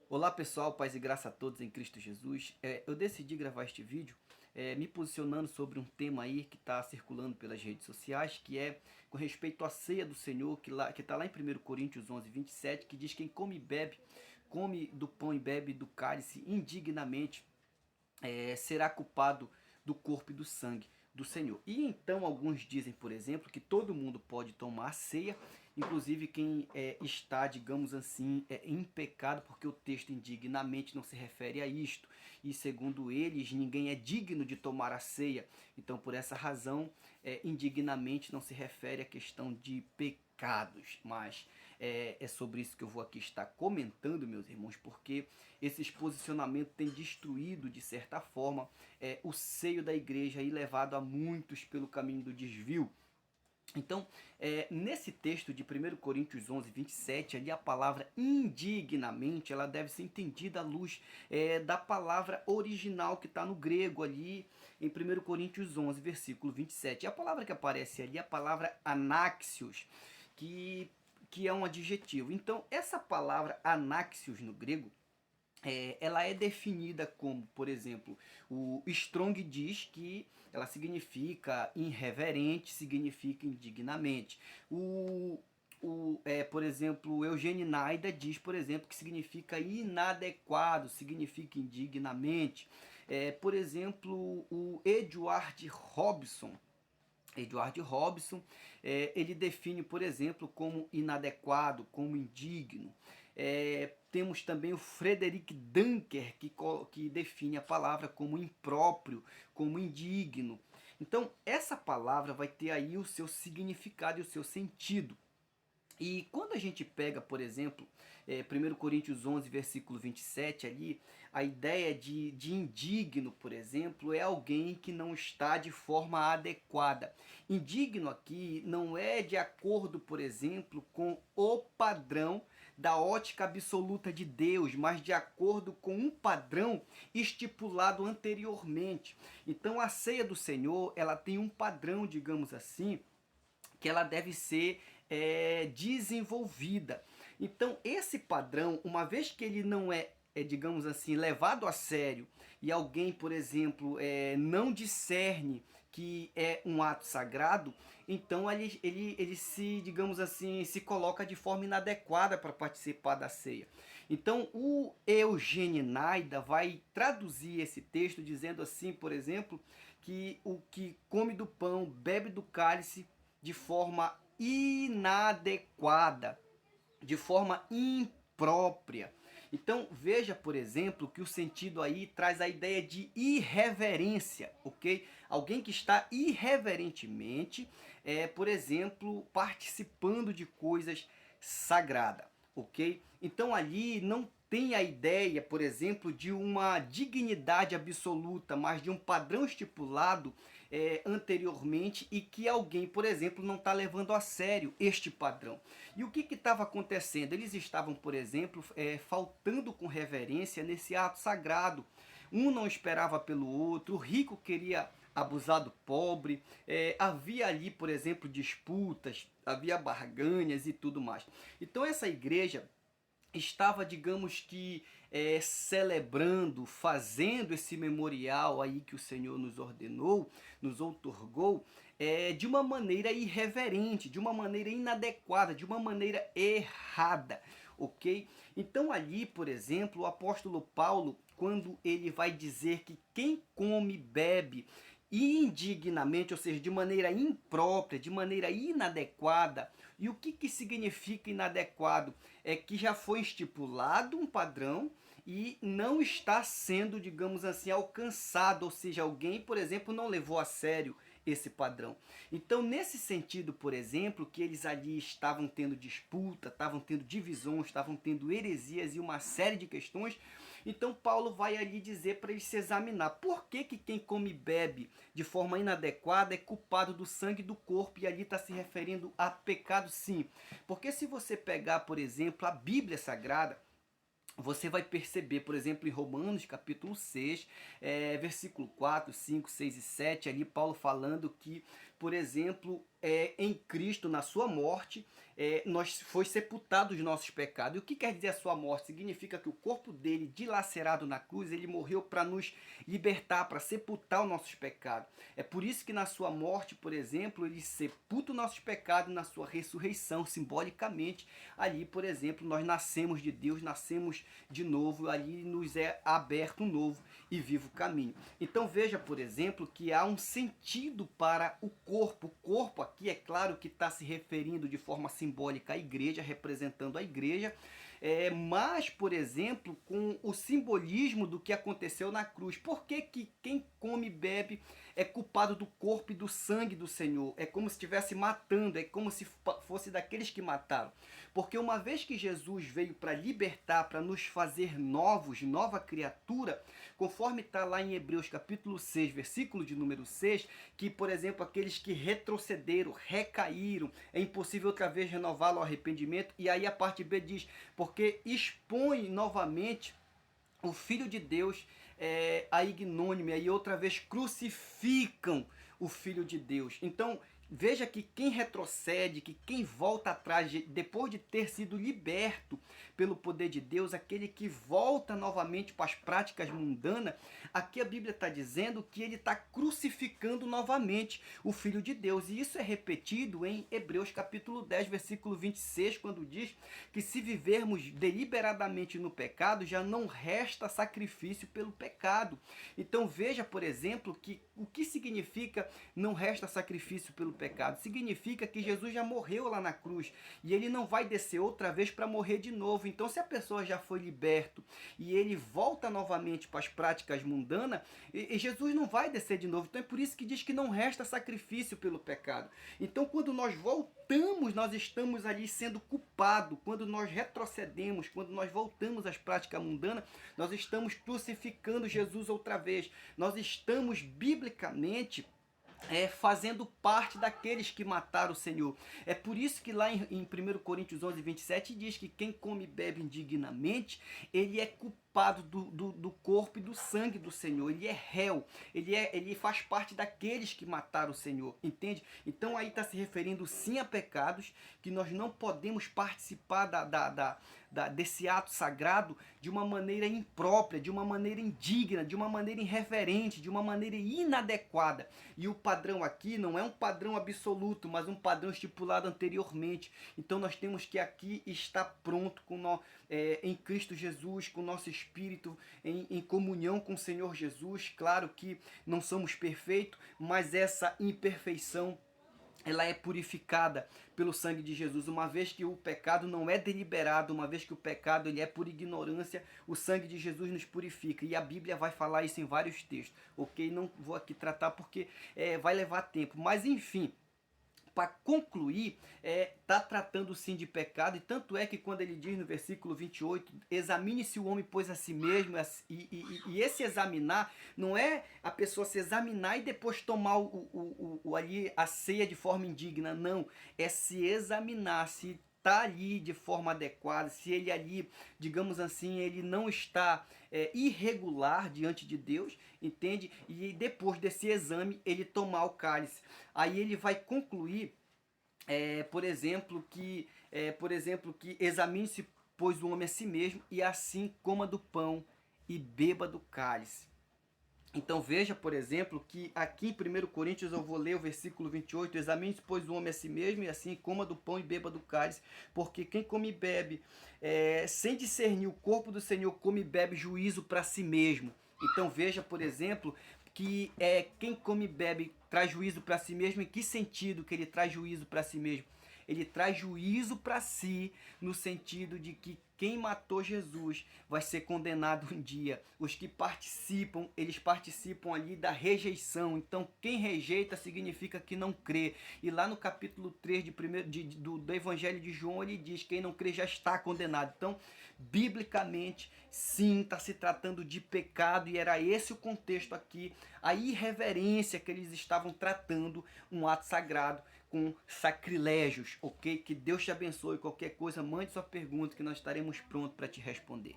Olá pessoal, paz e graça a todos em Cristo Jesus. Eu decidi gravar este vídeo me posicionando sobre um tema aí que está circulando pelas redes sociais, que é com respeito à ceia do Senhor, que está lá em 1 Coríntios 11, 27, que diz: quem come e bebe, come do pão e bebe do cálice indignamente, será culpado do corpo e do sangue do Senhor. E então alguns dizem, por exemplo, que todo mundo pode tomar ceia, inclusive quem está, digamos assim, em pecado, porque o texto indignamente não se refere a isto. E segundo eles, ninguém é digno de tomar a ceia. Então, por essa razão, indignamente não se refere à questão de pecados, mas é sobre isso que eu vou aqui estar comentando, meus irmãos, porque esses posicionamentos têm destruído, de certa forma, o seio da igreja e levado a muitos pelo caminho do desvio. Então, nesse texto de 1 Coríntios 11, 27, ali a palavra indignamente, ela deve ser entendida à luz da palavra original que está no grego ali em 1 Coríntios 11, versículo 27. E a palavra que aparece ali é a palavra anaxios, que, que é um adjetivo. Então, essa palavra anaxios no grego, ela é definida como, por exemplo, o Strong diz que ela significa irreverente, significa indignamente. Por exemplo, o Eugênio Naida diz, por exemplo, que significa inadequado, significa indignamente. Por exemplo, o Edward Robson, ele define, por exemplo, como inadequado, como indigno. Temos também o Frederick Dunker, que define a palavra como impróprio, como indigno. Então, essa palavra vai ter aí o seu significado e o seu sentido. E quando a gente pega, por exemplo, 1 Coríntios 11, versículo 27 ali, a ideia de indigno, por exemplo, é alguém que não está de forma adequada. Indigno aqui não é de acordo, por exemplo, com o padrão da ótica absoluta de Deus, mas de acordo com um padrão estipulado anteriormente. Então a ceia do Senhor, ela tem um padrão, digamos assim, que ela deve ser desenvolvida. Então, esse padrão, uma vez que ele não digamos assim, levado a sério, e alguém, por exemplo, não discerne que é um ato sagrado, então ele se, digamos assim, se coloca de forma inadequada para participar da ceia. Então, o Eugênio Naida vai traduzir esse texto dizendo assim, por exemplo, que o que come do pão, bebe do cálice, de forma inadequada, de forma imprópria. Então veja, por exemplo, que o sentido aí traz a ideia de irreverência, ok? Alguém que está irreverentemente, por exemplo, participando de coisas sagradas, ok? Então ali não tem a ideia, por exemplo, de uma dignidade absoluta, mas de um padrão estipulado anteriormente e que alguém, por exemplo, não está levando a sério este padrão. E o que estava acontecendo? Eles estavam, por exemplo, faltando com reverência nesse ato sagrado. Um não esperava pelo outro, o rico queria abusar do pobre, havia ali, por exemplo, disputas, havia barganhas e tudo mais. Então essa igreja estava, digamos que, celebrando, fazendo esse memorial aí que o Senhor nos ordenou, nos outorgou, de uma maneira irreverente, de uma maneira inadequada, de uma maneira errada, ok? Então ali, por exemplo, o apóstolo Paulo, quando ele vai dizer que quem come e bebe indignamente, ou seja, de maneira imprópria, de maneira inadequada. E o que significa inadequado? É que já foi estipulado um padrão e não está sendo, digamos assim, alcançado, ou seja, alguém, por exemplo, não levou a sério esse padrão. Então, nesse sentido, por exemplo, que eles ali estavam tendo disputa, estavam tendo divisões, estavam tendo heresias e uma série de questões, então Paulo vai ali dizer para eles se examinar. Por que quem come e bebe de forma inadequada é culpado do sangue do corpo? E ali está se referindo a pecado, sim. Porque se você pegar, por exemplo, a Bíblia Sagrada, você vai perceber, por exemplo, em Romanos capítulo 6, versículo 4, 5, 6 e 7, ali Paulo falando que por exemplo, em Cristo, na sua morte, nós foi sepultado os nossos pecados. E o que quer dizer a sua morte? Significa que o corpo dele, dilacerado na cruz, ele morreu para nos libertar, para sepultar os nossos pecados. É por isso que na sua morte, por exemplo, ele sepulta os nossos pecados, na sua ressurreição, simbolicamente, ali, por exemplo, nós nascemos de Deus, nascemos de novo, ali nos é aberto um novo e vivo caminho. Então veja, por exemplo, que há um sentido para o corpo. O corpo aqui, é claro que está se referindo de forma simbólica à igreja, representando a igreja, mas, por exemplo, com o simbolismo do que aconteceu na cruz. Por que que quem come e bebe é culpado do corpo e do sangue do Senhor? É como se estivesse matando, é como se fosse daqueles que mataram. Porque uma vez que Jesus veio para libertar, para nos fazer novos, nova criatura, conforme está lá em Hebreus capítulo 6, versículo de número 6, que, por exemplo, aqueles que retrocederam, recaíram, é impossível outra vez renová-lo ao arrependimento. E aí a parte B diz, porque expõe novamente o Filho de Deus a ignômia e outra vez crucificam o Filho de Deus. Então, veja que quem retrocede, que quem volta atrás, depois de ter sido liberto pelo poder de Deus, aquele que volta novamente para as práticas mundanas, aqui a Bíblia está dizendo que ele está crucificando novamente o Filho de Deus. E isso é repetido em Hebreus capítulo 10, versículo 26, quando diz que se vivermos deliberadamente no pecado, já não resta sacrifício pelo pecado. Então veja, por exemplo, que o que significa não resta sacrifício pelo pecado? Significa que Jesus já morreu lá na cruz e ele não vai descer outra vez para morrer de novo. Então, se a pessoa já foi liberto e ele volta novamente para as práticas mundanas, e Jesus não vai descer de novo. Então, é por isso que diz que não resta sacrifício pelo pecado. Então, quando nós voltamos, nós estamos ali sendo culpados. Quando nós retrocedemos, quando nós voltamos às práticas mundanas, nós estamos crucificando Jesus outra vez. Nós estamos biblicamente fazendo parte daqueles que mataram o Senhor. É por isso que lá em 1 Coríntios 11, 27 diz que quem come e bebe indignamente, ele é culpado do corpo e do sangue do Senhor. Ele é réu, ele faz parte daqueles que mataram o Senhor, entende? Então aí está se referindo sim a pecados, que nós não podemos participar desse ato sagrado de uma maneira imprópria, de uma maneira indigna, de uma maneira irreverente, de uma maneira inadequada. E o padrão aqui não é um padrão absoluto, mas um padrão estipulado anteriormente. Então nós temos que aqui estar pronto em Cristo Jesus, com o nosso espírito em comunhão com o Senhor Jesus. Claro que não somos perfeitos, mas essa imperfeição ela é purificada pelo sangue de Jesus. Uma vez que o pecado não é deliberado, uma vez que o pecado ele é por ignorância, o sangue de Jesus nos purifica. E a Bíblia vai falar isso em vários textos, ok? Não vou aqui tratar porque vai levar tempo. Mas enfim, para concluir, está tratando sim de pecado, e tanto é que quando ele diz no versículo 28, examine-se o homem, pois a si mesmo, e esse examinar não é a pessoa se examinar e depois tomar ali a ceia de forma indigna, não, é se examinar, se está ali de forma adequada, se ele ali, digamos assim, ele não está irregular diante de Deus, entende? E depois desse exame, ele tomar o cálice. Aí ele vai concluir, por exemplo, que examine-se, pois, o homem a si mesmo, e assim coma do pão e beba do cálice. Então veja, por exemplo, que aqui em 1 Coríntios eu vou ler o versículo 28, examine-se, pois, o homem a si mesmo, e assim coma do pão e beba do cálice, porque quem come e bebe sem discernir o corpo do Senhor, come e bebe juízo para si mesmo. Então veja, por exemplo, que quem come e bebe traz juízo para si mesmo. Em que sentido que ele traz juízo para si mesmo? Ele traz juízo para si no sentido de que quem matou Jesus vai ser condenado um dia. Os que participam, eles participam ali da rejeição. Então, quem rejeita significa que não crê. E lá no capítulo 3 do Evangelho de João, ele diz que quem não crê já está condenado. Então, biblicamente, sim, está se tratando de pecado, e era esse o contexto aqui, a irreverência que eles estavam tratando, um ato sagrado com sacrilégios, ok? Que Deus te abençoe. Qualquer coisa, mande sua pergunta que nós estaremos prontos para te responder.